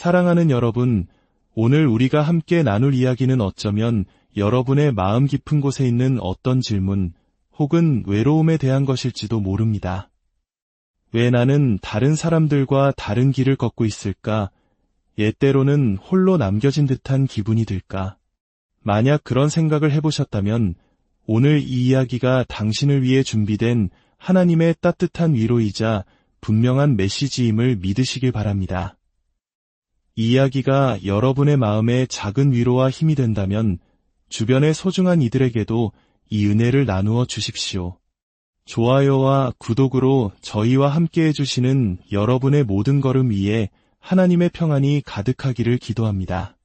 사랑하는 여러분, 오늘 우리가 함께 나눌 이야기는 어쩌면 여러분의 마음 깊은 곳에 있는 어떤 질문 혹은 외로움에 대한 것일지도 모릅니다. 왜 나는 다른 사람들과 다른 길을 걷고 있을까? 때로는 홀로 남겨진 듯한 기분이 들까? 만약 그런 생각을 해보셨다면 오늘 이 이야기가 당신을 위해 준비된 하나님의 따뜻한 위로이자 분명한 메시지임을 믿으시길 바랍니다. 이 이야기가 여러분의 마음에 작은 위로와 힘이 된다면 주변의 소중한 이들에게도 이 은혜를 나누어 주십시오. 좋아요와 구독으로 저희와 함께 해주시는 여러분의 모든 걸음 위에 하나님의 평안이 가득하기를 기도합니다.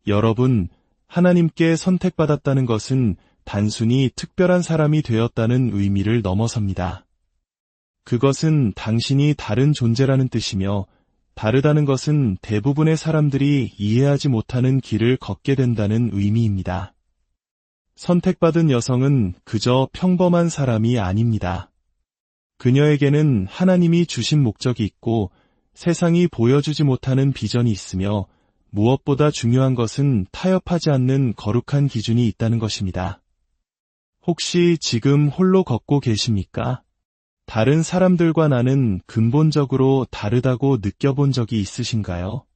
여러분, 하나님께 선택받았다는 것은 단순히 특별한 사람이 되었다는 의미를 넘어섭니다. 그것은 당신이 다른 존재라는 뜻이며 다르다는 것은 대부분의 사람들이 이해하지 못하는 길을 걷게 된다는 의미입니다. 선택받은 여성은 그저 평범한 사람이 아닙니다. 그녀에게는 하나님이 주신 목적이 있고 세상이 보여주지 못하는 비전이 있으며 무엇보다 중요한 것은 타협하지 않는 거룩한 기준이 있다는 것입니다. 혹시 지금 홀로 걷고 계십니까? 다른 사람들과 나는 근본적으로 다르다고 느껴본 적이 있으신가요?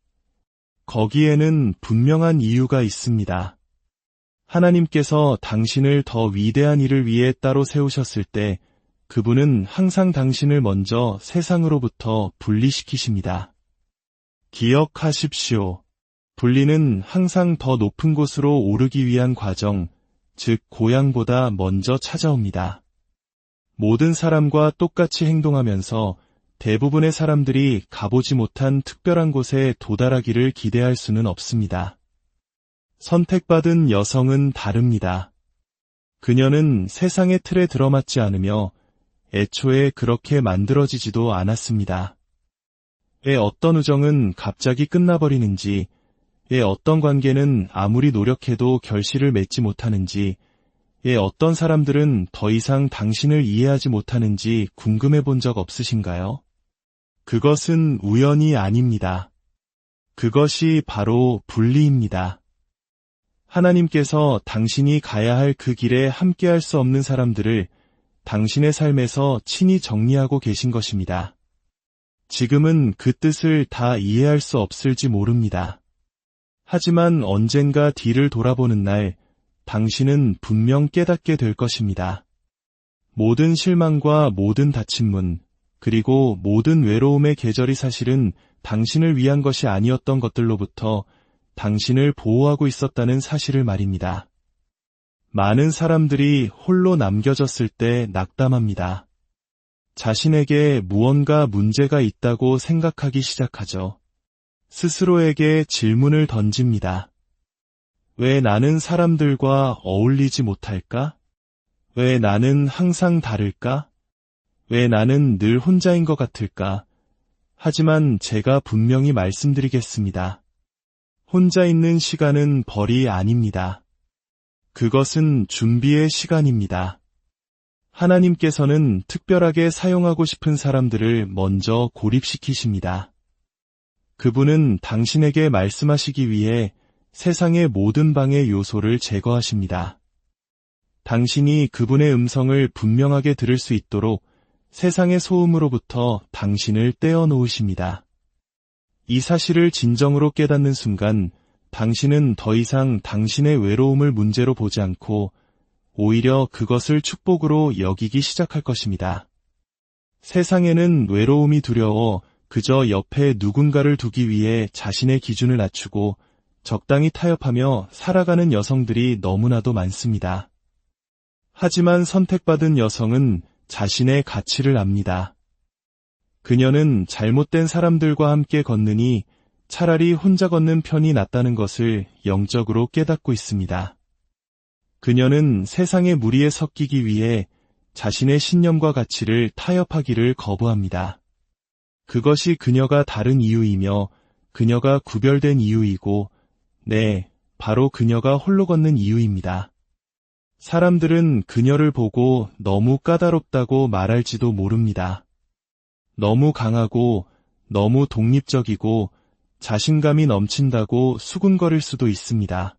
거기에는 분명한 이유가 있습니다. 하나님께서 당신을 더 위대한 일을 위해 따로 세우셨을 때 그분은 항상 당신을 먼저 세상으로부터 분리시키십니다. 기억하십시오. 분리는 항상 더 높은 곳으로 오르기 위한 과정, 즉 고향보다 먼저 찾아옵니다. 모든 사람과 똑같이 행동하면서 대부분의 사람들이 가보지 못한 특별한 곳에 도달하기를 기대할 수는 없습니다. 선택받은 여성은 다릅니다. 그녀는 세상의 틀에 들어맞지 않으며 애초에 그렇게 만들어지지도 않았습니다. 왜 어떤 우정은 갑자기 끝나버리는지, 왜 어떤 관계는 아무리 노력해도 결실을 맺지 못하는지, 왜 어떤 사람들은 더 이상 당신을 이해하지 못하는지 궁금해 본 적 없으신가요? 그것은 우연이 아닙니다. 그것이 바로 분리입니다. 하나님께서 당신이 가야 할 그 길에 함께할 수 없는 사람들을 당신의 삶에서 친히 정리하고 계신 것입니다. 지금은 그 뜻을 다 이해할 수 없을지 모릅니다. 하지만 언젠가 뒤를 돌아보는 날 당신은 분명 깨닫게 될 것입니다. 모든 실망과 모든 닫힌 문, 그리고 모든 외로움의 계절이 사실은 당신을 위한 것이 아니었던 것들로부터 당신을 보호하고 있었다는 사실을 말입니다. 많은 사람들이 홀로 남겨졌을 때 낙담합니다. 자신에게 무언가 문제가 있다고 생각하기 시작하죠. 스스로에게 질문을 던집니다. 왜 나는 사람들과 어울리지 못할까? 왜 나는 항상 다를까? 왜 나는 늘 혼자인 것 같을까? 하지만 제가 분명히 말씀드리겠습니다. 혼자 있는 시간은 벌이 아닙니다. 그것은 준비의 시간입니다. 하나님께서는 특별하게 사용하고 싶은 사람들을 먼저 고립시키십니다. 그분은 당신에게 말씀하시기 위해 세상의 모든 방해 요소를 제거하십니다. 당신이 그분의 음성을 분명하게 들을 수 있도록 세상의 소음으로부터 당신을 떼어놓으십니다. 이 사실을 진정으로 깨닫는 순간 당신은 더 이상 당신의 외로움을 문제로 보지 않고 오히려 그것을 축복으로 여기기 시작할 것입니다. 세상에는 외로움이 두려워 그저 옆에 누군가를 두기 위해 자신의 기준을 낮추고 적당히 타협하며 살아가는 여성들이 너무나도 많습니다. 하지만 선택받은 여성은 자신의 가치를 압니다. 그녀는 잘못된 사람들과 함께 걷느니 차라리 혼자 걷는 편이 낫다는 것을 영적으로 깨닫고 있습니다. 그녀는 세상의 무리에 섞이기 위해 자신의 신념과 가치를 타협하기를 거부합니다. 그것이 그녀가 다른 이유이며 그녀가 구별된 이유이고, 네, 바로 그녀가 홀로 걷는 이유입니다. 사람들은 그녀를 보고 너무 까다롭다고 말할지도 모릅니다. 너무 강하고, 너무 독립적이고, 자신감이 넘친다고 수군거릴 수도 있습니다.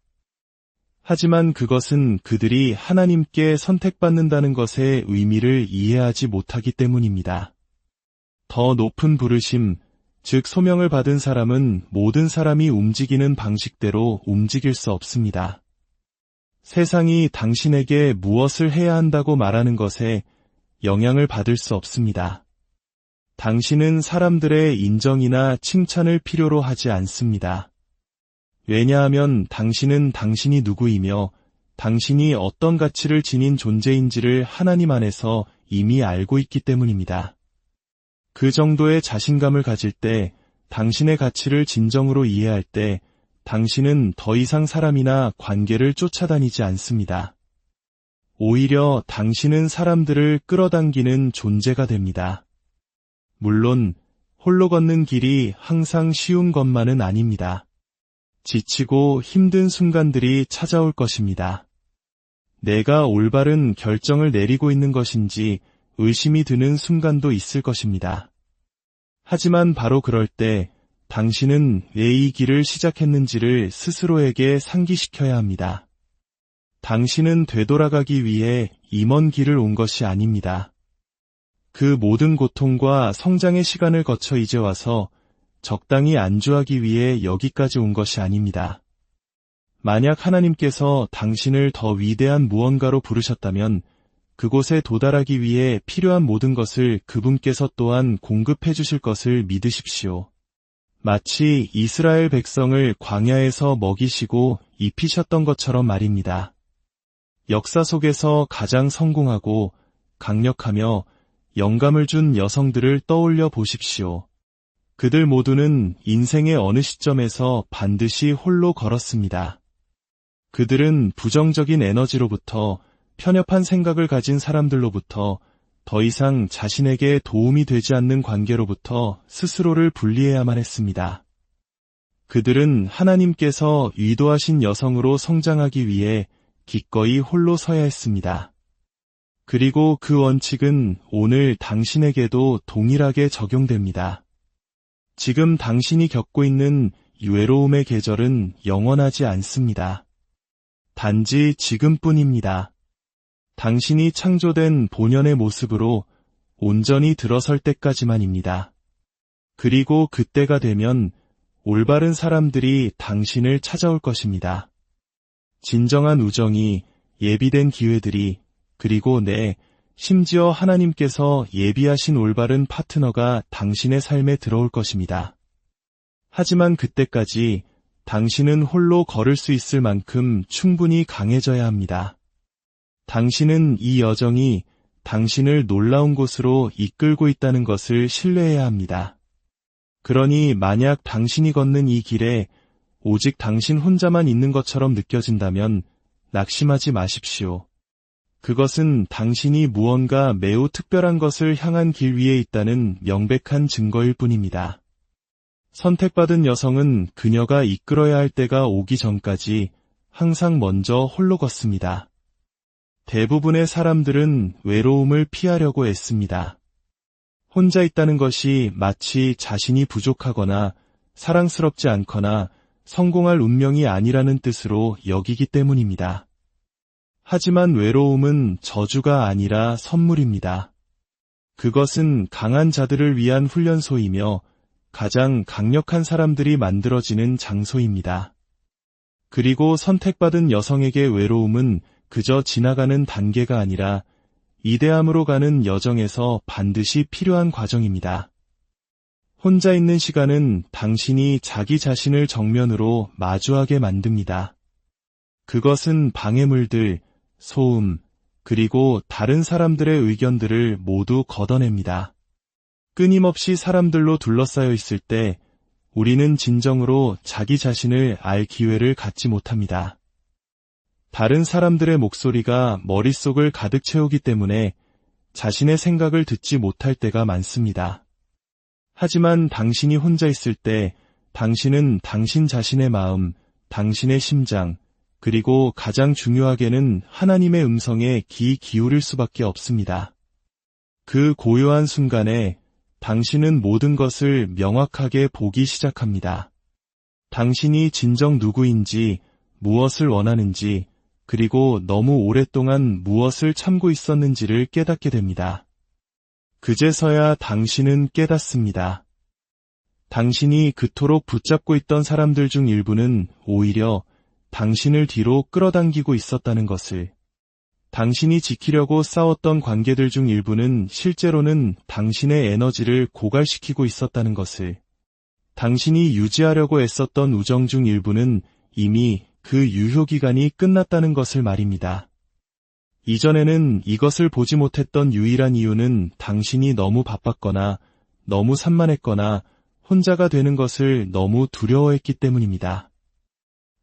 하지만 그것은 그들이 하나님께 선택받는다는 것의 의미를 이해하지 못하기 때문입니다. 더 높은 부르심, 즉 소명을 받은 사람은 모든 사람이 움직이는 방식대로 움직일 수 없습니다. 세상이 당신에게 무엇을 해야 한다고 말하는 것에 영향을 받을 수 없습니다. 당신은 사람들의 인정이나 칭찬을 필요로 하지 않습니다. 왜냐하면 당신은 당신이 누구이며 당신이 어떤 가치를 지닌 존재인지를 하나님 안에서 이미 알고 있기 때문입니다. 그 정도의 자신감을 가질 때, 당신의 가치를 진정으로 이해할 때, 당신은 더 이상 사람이나 관계를 쫓아다니지 않습니다. 오히려 당신은 사람들을 끌어당기는 존재가 됩니다. 물론 홀로 걷는 길이 항상 쉬운 것만은 아닙니다. 지치고 힘든 순간들이 찾아올 것입니다. 내가 올바른 결정을 내리고 있는 것인지 의심이 드는 순간도 있을 것입니다. 하지만 바로 그럴 때 당신은 왜 이 길을 시작했는지를 스스로에게 상기시켜야 합니다. 당신은 되돌아가기 위해 이 먼 길을 온 것이 아닙니다. 그 모든 고통과 성장의 시간을 거쳐 이제 와서 적당히 안주하기 위해 여기까지 온 것이 아닙니다. 만약 하나님께서 당신을 더 위대한 무언가로 부르셨다면 그곳에 도달하기 위해 필요한 모든 것을 그분께서 또한 공급해 주실 것을 믿으십시오. 마치 이스라엘 백성을 광야에서 먹이시고 입히셨던 것처럼 말입니다. 역사 속에서 가장 성공하고 강력하며 영감을 준 여성들을 떠올려 보십시오. 그들 모두는 인생의 어느 시점에서 반드시 홀로 걸었습니다. 그들은 부정적인 에너지로부터 편협한 생각을 가진 사람들로부터 더 이상 자신에게 도움이 되지 않는 관계로부터 스스로를 분리해야만 했습니다. 그들은 하나님께서 의도하신 여성으로 성장하기 위해 기꺼이 홀로 서야 했습니다. 그리고 그 원칙은 오늘 당신에게도 동일하게 적용됩니다. 지금 당신이 겪고 있는 외로움의 계절은 영원하지 않습니다. 단지 지금뿐입니다. 당신이 창조된 본연의 모습으로 온전히 들어설 때까지만입니다. 그리고 그때가 되면 올바른 사람들이 당신을 찾아올 것입니다. 진정한 우정이, 예비된 기회들이, 그리고 심지어 하나님께서 예비하신 올바른 파트너가 당신의 삶에 들어올 것입니다. 하지만 그때까지 당신은 홀로 걸을 수 있을 만큼 충분히 강해져야 합니다. 당신은 이 여정이 당신을 놀라운 곳으로 이끌고 있다는 것을 신뢰해야 합니다. 그러니 만약 당신이 걷는 이 길에 오직 당신 혼자만 있는 것처럼 느껴진다면 낙심하지 마십시오. 그것은 당신이 무언가 매우 특별한 것을 향한 길 위에 있다는 명백한 증거일 뿐입니다. 선택받은 여성은 그녀가 이끌어야 할 때가 오기 전까지 항상 먼저 홀로 걷습니다. 대부분의 사람들은 외로움을 피하려고 애씁니다. 혼자 있다는 것이 마치 자신이 부족하거나 사랑스럽지 않거나 성공할 운명이 아니라는 뜻으로 여기기 때문입니다. 하지만 외로움은 저주가 아니라 선물입니다. 그것은 강한 자들을 위한 훈련소이며 가장 강력한 사람들이 만들어지는 장소입니다. 그리고 선택받은 여성에게 외로움은 그저 지나가는 단계가 아니라 이대함으로 가는 여정에서 반드시 필요한 과정입니다. 혼자 있는 시간은 당신이 자기 자신을 정면으로 마주하게 만듭니다. 그것은 방해물들, 소음, 그리고 다른 사람들의 의견들을 모두 걷어냅니다. 끊임없이 사람들로 둘러싸여 있을 때 우리는 진정으로 자기 자신을 알 기회를 갖지 못합니다. 다른 사람들의 목소리가 머릿속을 가득 채우기 때문에 자신의 생각을 듣지 못할 때가 많습니다. 하지만 당신이 혼자 있을 때 당신은 당신 자신의 마음, 당신의 심장, 그리고 가장 중요하게는 하나님의 음성에 귀 기울일 수밖에 없습니다. 그 고요한 순간에 당신은 모든 것을 명확하게 보기 시작합니다. 당신이 진정 누구인지, 무엇을 원하는지, 그리고 너무 오랫동안 무엇을 참고 있었는지를 깨닫게 됩니다. 그제서야 당신은 깨닫습니다. 당신이 그토록 붙잡고 있던 사람들 중 일부는 오히려 당신을 뒤로 끌어당기고 있었다는 것을, 당신이 지키려고 싸웠던 관계들 중 일부는 실제로는 당신의 에너지를 고갈시키고 있었다는 것을, 당신이 유지하려고 애썼던 우정 중 일부는 이미 그 유효기간이 끝났다는 것을 말입니다. 이전에는 이것을 보지 못했던 유일한 이유는 당신이 너무 바빴거나 너무 산만했거나 혼자가 되는 것을 너무 두려워했기 때문입니다.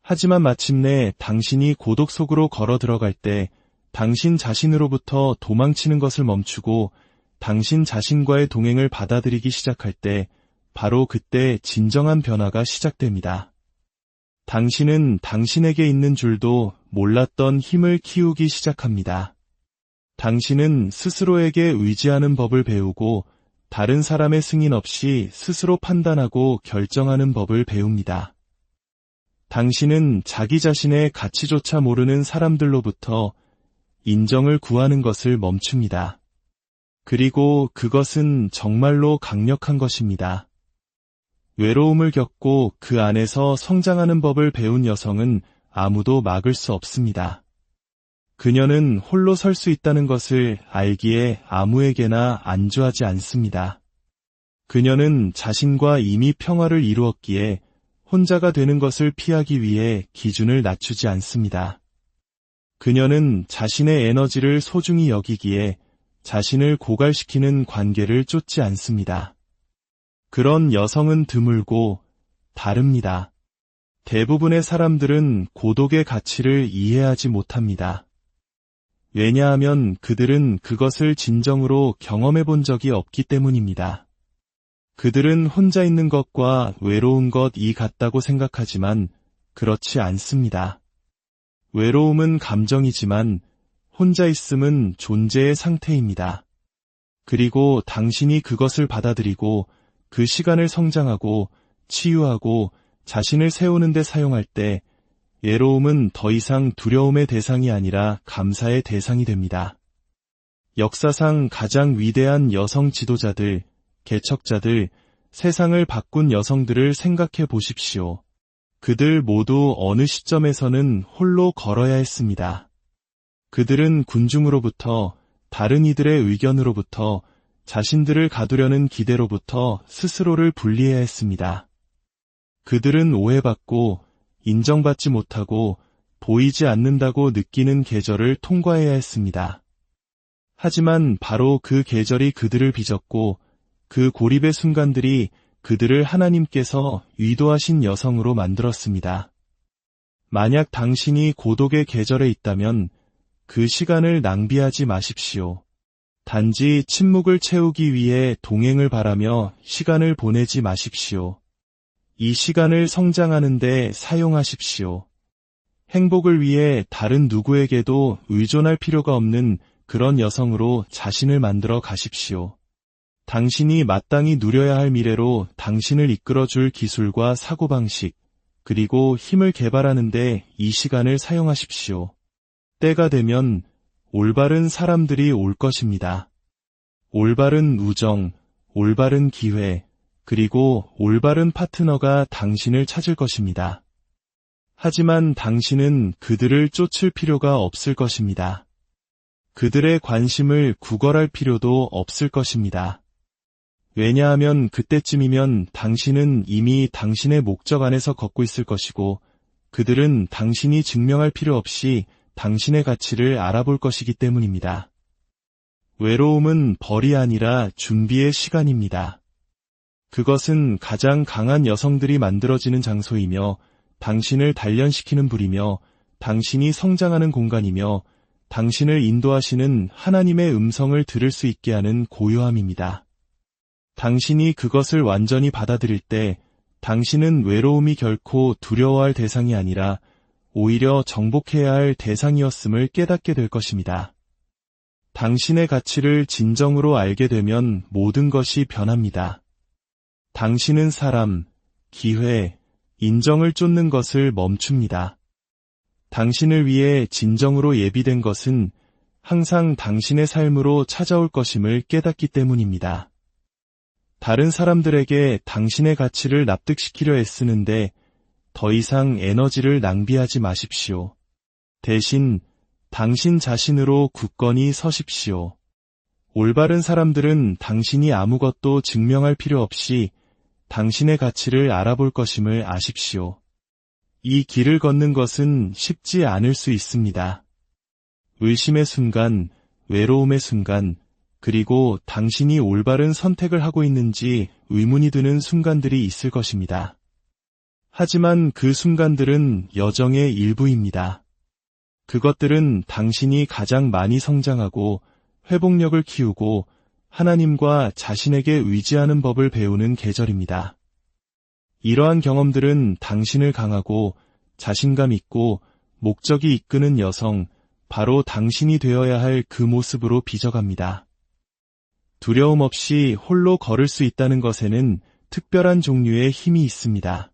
하지만 마침내 당신이 고독 속으로 걸어 들어갈 때 당신 자신으로부터 도망치는 것을 멈추고 당신 자신과의 동행을 받아들이기 시작할 때 바로 그때 진정한 변화가 시작됩니다. 당신은 당신에게 있는 줄도 몰랐던 힘을 키우기 시작합니다. 당신은 스스로에게 의지하는 법을 배우고 다른 사람의 승인 없이 스스로 판단하고 결정하는 법을 배웁니다. 당신은 자기 자신의 가치조차 모르는 사람들로부터 인정을 구하는 것을 멈춥니다. 그리고 그것은 정말로 강력한 것입니다. 외로움을 겪고 그 안에서 성장하는 법을 배운 여성은 아무도 막을 수 없습니다. 그녀는 홀로 설 수 있다는 것을 알기에 아무에게나 안주하지 않습니다. 그녀는 자신과 이미 평화를 이루었기에 혼자가 되는 것을 피하기 위해 기준을 낮추지 않습니다. 그녀는 자신의 에너지를 소중히 여기기에 자신을 고갈시키는 관계를 쫓지 않습니다. 그런 여성은 드물고 다릅니다. 대부분의 사람들은 고독의 가치를 이해하지 못합니다. 왜냐하면 그들은 그것을 진정으로 경험해 본 적이 없기 때문입니다. 그들은 혼자 있는 것과 외로운 것이 같다고 생각하지만 그렇지 않습니다. 외로움은 감정이지만 혼자 있음은 존재의 상태입니다. 그리고 당신이 그것을 받아들이고 그 시간을 성장하고 치유하고 자신을 세우는 데 사용할 때 외로움은 더 이상 두려움의 대상이 아니라 감사의 대상이 됩니다. 역사상 가장 위대한 여성 지도자들, 개척자들, 세상을 바꾼 여성들을 생각해 보십시오. 그들 모두 어느 시점에서는 홀로 걸어야 했습니다. 그들은 군중으로부터, 다른 이들의 의견으로부터, 자신들을 가두려는 기대로부터 스스로를 분리해야 했습니다. 그들은 오해받고 인정받지 못하고 보이지 않는다고 느끼는 계절을 통과해야 했습니다. 하지만 바로 그 계절이 그들을 빚었고 그 고립의 순간들이 그들을 하나님께서 의도하신 여성으로 만들었습니다. 만약 당신이 고독의 계절에 있다면 그 시간을 낭비하지 마십시오. 단지 침묵을 채우기 위해 동행을 바라며 시간을 보내지 마십시오. 이 시간을 성장하는 데 사용하십시오. 행복을 위해 다른 누구에게도 의존할 필요가 없는 그런 여성으로 자신을 만들어 가십시오. 당신이 마땅히 누려야 할 미래로 당신을 이끌어줄 기술과 사고방식, 그리고 힘을 개발하는 데 이 시간을 사용하십시오. 때가 되면 올바른 사람들이 올 것입니다. 올바른 우정, 올바른 기회, 그리고 올바른 파트너가 당신을 찾을 것입니다. 하지만 당신은 그들을 쫓을 필요가 없을 것입니다. 그들의 관심을 구걸할 필요도 없을 것입니다. 왜냐하면 그때쯤이면 당신은 이미 당신의 목적 안에서 걷고 있을 것이고 그들은 당신이 증명할 필요 없이 당신의 가치를 알아볼 것이기 때문입니다. 외로움은 벌이 아니라 준비의 시간입니다. 그것은 가장 강한 여성들이 만들어지는 장소이며 당신을 단련시키는 불이며 당신이 성장하는 공간이며 당신을 인도하시는 하나님의 음성을 들을 수 있게 하는 고요함입니다. 당신이 그것을 완전히 받아들일 때 당신은 외로움이 결코 두려워할 대상이 아니라 오히려 정복해야 할 대상이었음을 깨닫게 될 것입니다. 당신의 가치를 진정으로 알게 되면 모든 것이 변합니다. 당신은 사람, 기회, 인정을 쫓는 것을 멈춥니다. 당신을 위해 진정으로 예비된 것은 항상 당신의 삶으로 찾아올 것임을 깨닫기 때문입니다. 다른 사람들에게 당신의 가치를 납득시키려 애쓰는데 더 이상 에너지를 낭비하지 마십시오. 대신 당신 자신으로 굳건히 서십시오. 올바른 사람들은 당신이 아무것도 증명할 필요 없이 당신의 가치를 알아볼 것임을 아십시오. 이 길을 걷는 것은 쉽지 않을 수 있습니다. 의심의 순간, 외로움의 순간, 그리고 당신이 올바른 선택을 하고 있는지 의문이 드는 순간들이 있을 것입니다. 하지만 그 순간들은 여정의 일부입니다. 그것들은 당신이 가장 많이 성장하고 회복력을 키우고 하나님과 자신에게 의지하는 법을 배우는 계절입니다. 이러한 경험들은 당신을 강하고 자신감 있고 목적이 이끄는 여성, 바로 당신이 되어야 할 그 모습으로 빚어갑니다. 두려움 없이 홀로 걸을 수 있다는 것에는 특별한 종류의 힘이 있습니다.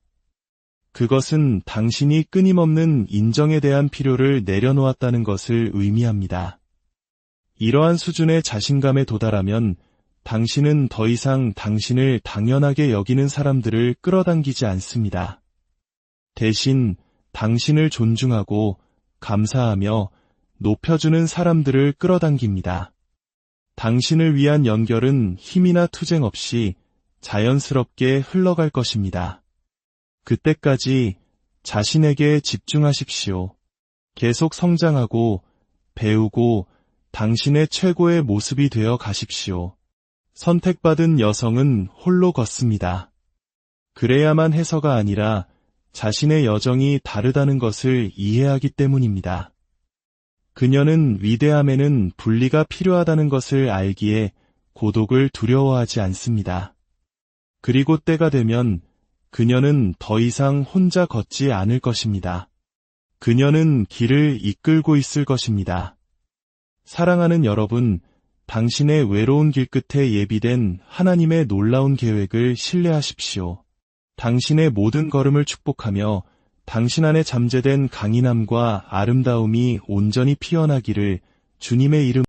그것은 당신이 끊임없는 인정에 대한 필요를 내려놓았다는 것을 의미합니다. 이러한 수준의 자신감에 도달하면 당신은 더 이상 당신을 당연하게 여기는 사람들을 끌어당기지 않습니다. 대신 당신을 존중하고 감사하며 높여주는 사람들을 끌어당깁니다. 당신을 위한 연결은 힘이나 투쟁 없이 자연스럽게 흘러갈 것입니다. 그때까지 자신에게 집중하십시오. 계속 성장하고 배우고 당신의 최고의 모습이 되어 가십시오. 선택받은 여성은 홀로 걷습니다. 그래야만 해서가 아니라 자신의 여정이 다르다는 것을 이해하기 때문입니다. 그녀는 위대함에는 분리가 필요하다는 것을 알기에 고독을 두려워하지 않습니다. 그리고 때가 되면 그녀는 더 이상 혼자 걷지 않을 것입니다. 그녀는 길을 이끌고 있을 것입니다. 사랑하는 여러분, 당신의 외로운 길 끝에 예비된 하나님의 놀라운 계획을 신뢰하십시오. 당신의 모든 걸음을 축복하며 당신 안에 잠재된 강인함과 아름다움이 온전히 피어나기를 주님의 이름